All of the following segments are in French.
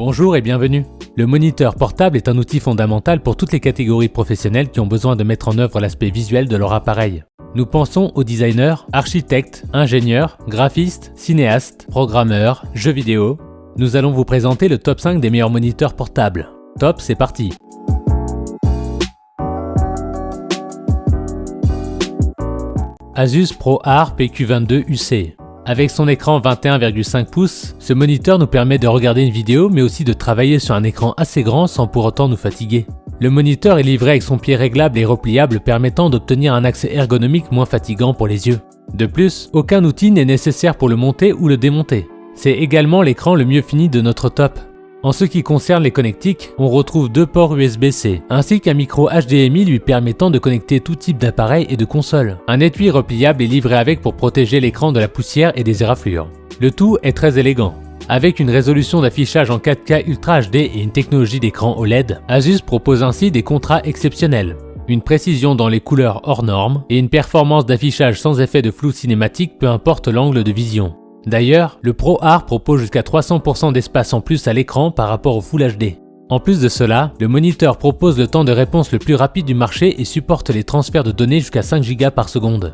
Bonjour et bienvenue. Le moniteur portable est un outil fondamental pour toutes les catégories professionnelles qui ont besoin de mettre en œuvre l'aspect visuel de leur appareil. Nous pensons aux designers, architectes, ingénieurs, graphistes, cinéastes, programmeurs, jeux vidéo. Nous allons vous présenter le top 5 des meilleurs moniteurs portables. Top, c'est parti. Asus ProArt PQ22 UC. Avec son écran 21,5 pouces, ce moniteur nous permet de regarder une vidéo mais aussi de travailler sur un écran assez grand sans pour autant nous fatiguer. Le moniteur est livré avec son pied réglable et repliable permettant d'obtenir un accès ergonomique moins fatigant pour les yeux. De plus, aucun outil n'est nécessaire pour le monter ou le démonter. C'est également l'écran le mieux fini de notre top. En ce qui concerne les connectiques, on retrouve deux ports USB-C, ainsi qu'un micro HDMI lui permettant de connecter tout type d'appareil et de console. Un étui repliable est livré avec pour protéger l'écran de la poussière et des éraflures. Le tout est très élégant. Avec une résolution d'affichage en 4K Ultra HD et une technologie d'écran OLED, Asus propose ainsi des contrats exceptionnels. Une précision dans les couleurs hors normes et une performance d'affichage sans effet de flou cinématique peu importe l'angle de vision. D'ailleurs, le ProArt propose jusqu'à 300% d'espace en plus à l'écran par rapport au Full HD. En plus de cela, le moniteur propose le temps de réponse le plus rapide du marché et supporte les transferts de données jusqu'à 5 Go par seconde.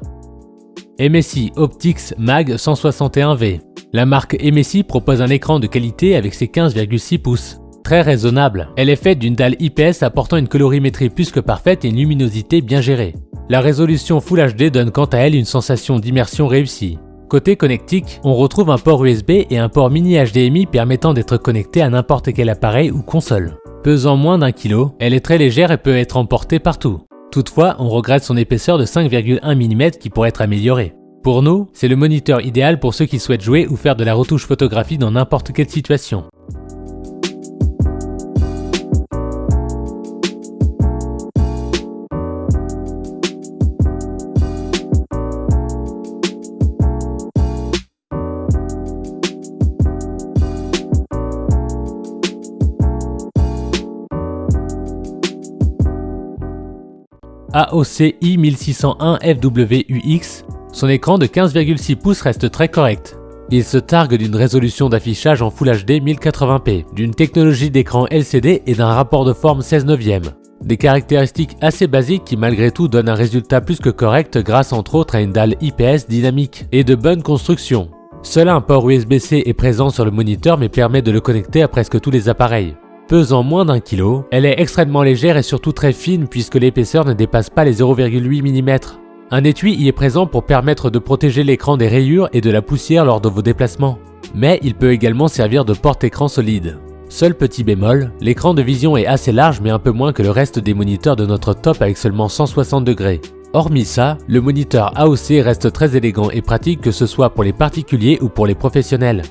MSI Optix Mag 161V. La marque MSI propose un écran de qualité avec ses 15,6 pouces. Très raisonnable, elle est faite d'une dalle IPS apportant une colorimétrie plus que parfaite et une luminosité bien gérée. La résolution Full HD donne quant à elle une sensation d'immersion réussie. Côté connectique, on retrouve un port USB et un port mini HDMI permettant d'être connecté à n'importe quel appareil ou console. Pesant moins d'1 kg, elle est très légère et peut être emportée partout. Toutefois, on regrette son épaisseur de 5,1 mm qui pourrait être améliorée. Pour nous, c'est le moniteur idéal pour ceux qui souhaitent jouer ou faire de la retouche photographique dans n'importe quelle situation. AOCI 1601 FWUX, son écran de 15,6 pouces reste très correct. Il se targue d'une résolution d'affichage en Full HD 1080p, d'une technologie d'écran LCD et d'un rapport de forme 16/9. Des caractéristiques assez basiques qui malgré tout donnent un résultat plus que correct grâce entre autres à une dalle IPS dynamique et de bonne construction. Seul un port USB-C est présent sur le moniteur mais permet de le connecter à presque tous les appareils. Pesant moins d'1 kg, elle est extrêmement légère et surtout très fine puisque l'épaisseur ne dépasse pas les 0,8 mm. Un étui y est présent pour permettre de protéger l'écran des rayures et de la poussière lors de vos déplacements. Mais il peut également servir de porte-écran solide. Seul petit bémol, l'écran de vision est assez large mais un peu moins que le reste des moniteurs de notre top avec seulement 160 degrés. Hormis ça, le moniteur AOC reste très élégant et pratique que ce soit pour les particuliers ou pour les professionnels.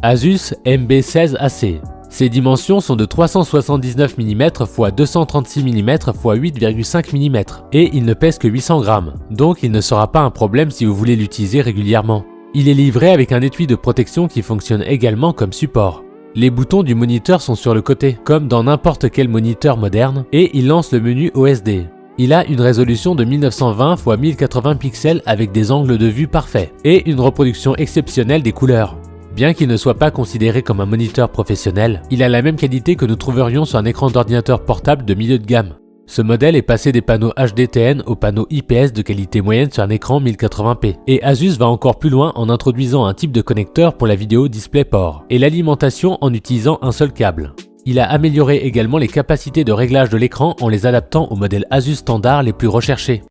Asus MB16AC. Ses dimensions sont de 379 mm x 236 mm x 8,5 mm et il ne pèse que 800 grammes, donc il ne sera pas un problème si vous voulez l'utiliser régulièrement. Il est livré avec un étui de protection qui fonctionne également comme support. Les boutons du moniteur sont sur le côté, comme dans n'importe quel moniteur moderne, et il lance le menu OSD. Il a une résolution de 1920 x 1080 pixels avec des angles de vue parfaits et une reproduction exceptionnelle des couleurs. Bien qu'il ne soit pas considéré comme un moniteur professionnel, il a la même qualité que nous trouverions sur un écran d'ordinateur portable de milieu de gamme. Ce modèle est passé des panneaux HDTN aux panneaux IPS de qualité moyenne sur un écran 1080p. Et Asus va encore plus loin en introduisant un type de connecteur pour la vidéo DisplayPort et l'alimentation en utilisant un seul câble. Il a amélioré également les capacités de réglage de l'écran en les adaptant aux modèles Asus standard les plus recherchés.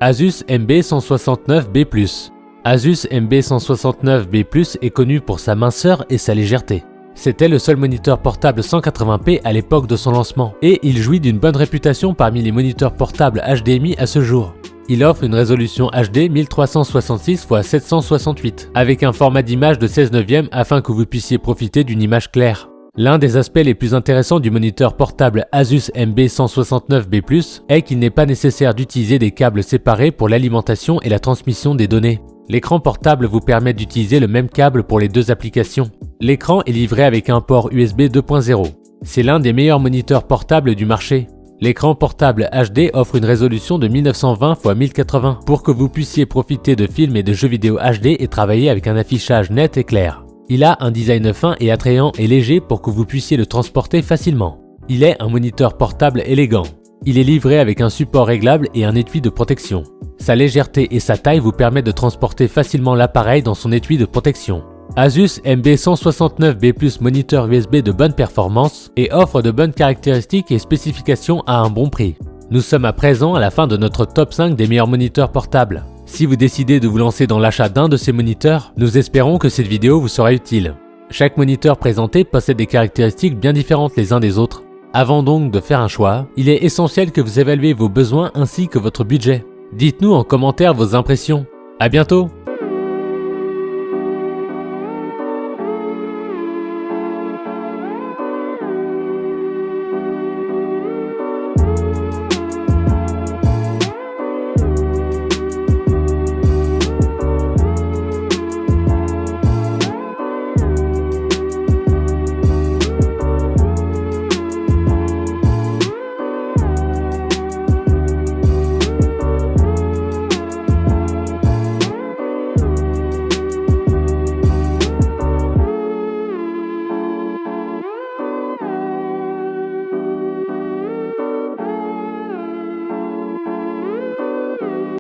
Asus MB169B+. Asus MB169B+ est connu pour sa minceur et sa légèreté. C'était le seul moniteur portable 180p à l'époque de son lancement, et il jouit d'une bonne réputation parmi les moniteurs portables HDMI à ce jour. Il offre une résolution HD 1366 x 768, avec un format d'image de 16/9 afin que vous puissiez profiter d'une image claire. L'un des aspects les plus intéressants du moniteur portable Asus MB169B+, est qu'il n'est pas nécessaire d'utiliser des câbles séparés pour l'alimentation et la transmission des données. L'écran portable vous permet d'utiliser le même câble pour les deux applications. L'écran est livré avec un port USB 2.0. C'est l'un des meilleurs moniteurs portables du marché. L'écran portable HD offre une résolution de 1920 x 1080 pour que vous puissiez profiter de films et de jeux vidéo HD et travailler avec un affichage net et clair. Il a un design fin et attrayant et léger pour que vous puissiez le transporter facilement. Il est un moniteur portable élégant. Il est livré avec un support réglable et un étui de protection. Sa légèreté et sa taille vous permettent de transporter facilement l'appareil dans son étui de protection. Asus MB169B+ moniteur USB de bonne performance et offre de bonnes caractéristiques et spécifications à un bon prix. Nous sommes à présent à la fin de notre top 5 des meilleurs moniteurs portables. Si vous décidez de vous lancer dans l'achat d'un de ces moniteurs, nous espérons que cette vidéo vous sera utile. Chaque moniteur présenté possède des caractéristiques bien différentes les uns des autres. Avant donc de faire un choix, il est essentiel que vous évaluez vos besoins ainsi que votre budget. Dites-nous en commentaire vos impressions. À bientôt!